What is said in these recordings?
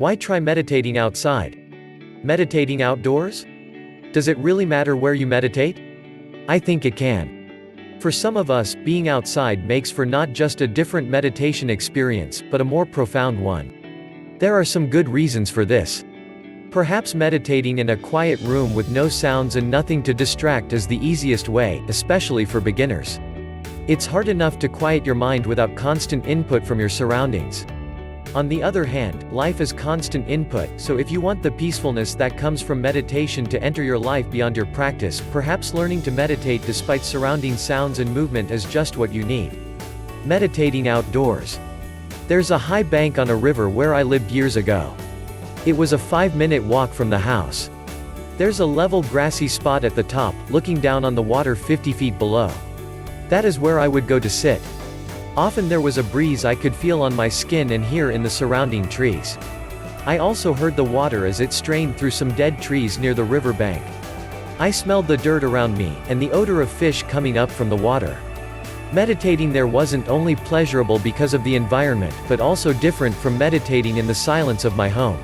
Why try meditating outside? Meditating outdoors? Does it really matter where you meditate? I think it can. For some of us, being outside makes for not just a different meditation experience, but a more profound one. There are some good reasons for this. Perhaps meditating in a quiet room with no sounds and nothing to distract is the easiest way, especially for beginners. It's hard enough to quiet your mind without constant input from your surroundings. On the other hand, life is constant input, so if you want the peacefulness that comes from meditation to enter your life beyond your practice, perhaps learning to meditate despite surrounding sounds and movement is just what you need. Meditating outdoors. There's a high bank on a river where I lived years ago. It was a 5-minute walk from the house. There's a level grassy spot at the top, looking down on the water 50 feet below. That is where I would go to sit. Often there was a breeze I could feel on my skin and hear in the surrounding trees. I also heard the water as it strained through some dead trees near the river bank. I smelled the dirt around me, and the odor of fish coming up from the water. Meditating there wasn't only pleasurable because of the environment, but also different from meditating in the silence of my home.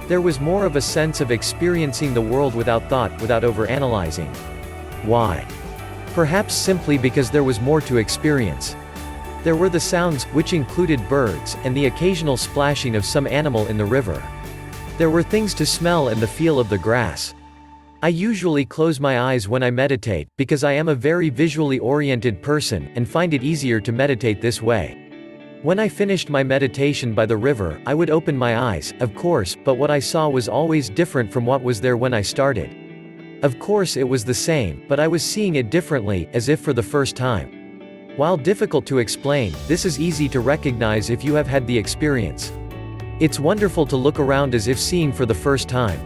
There was more of a sense of experiencing the world without thought, without overanalyzing. Why? Perhaps simply because there was more to experience. There were the sounds, which included birds, and the occasional splashing of some animal in the river. There were things to smell and the feel of the grass. I usually close my eyes when I meditate, because I am a very visually oriented person, and find it easier to meditate this way. When I finished my meditation by the river, I would open my eyes, of course, but what I saw was always different from what was there when I started. Of course it was the same, but I was seeing it differently, as if for the first time. While difficult to explain, this is easy to recognize if you have had the experience. It's wonderful to look around as if seeing for the first time.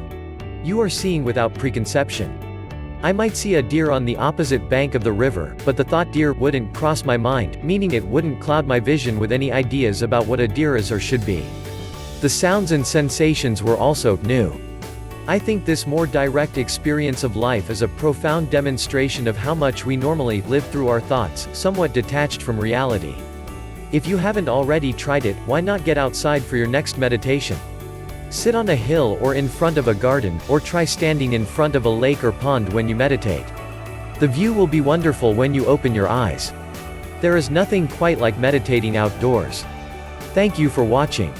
You are seeing without preconception. I might see a deer on the opposite bank of the river, but the thought deer wouldn't cross my mind, meaning it wouldn't cloud my vision with any ideas about what a deer is or should be. The sounds and sensations were also new. I think this more direct experience of life is a profound demonstration of how much we normally live through our thoughts, somewhat detached from reality. If you haven't already tried it, why not get outside for your next meditation? Sit on a hill or in front of a garden, or try standing in front of a lake or pond when you meditate. The view will be wonderful when you open your eyes. There is nothing quite like meditating outdoors. Thank you for watching.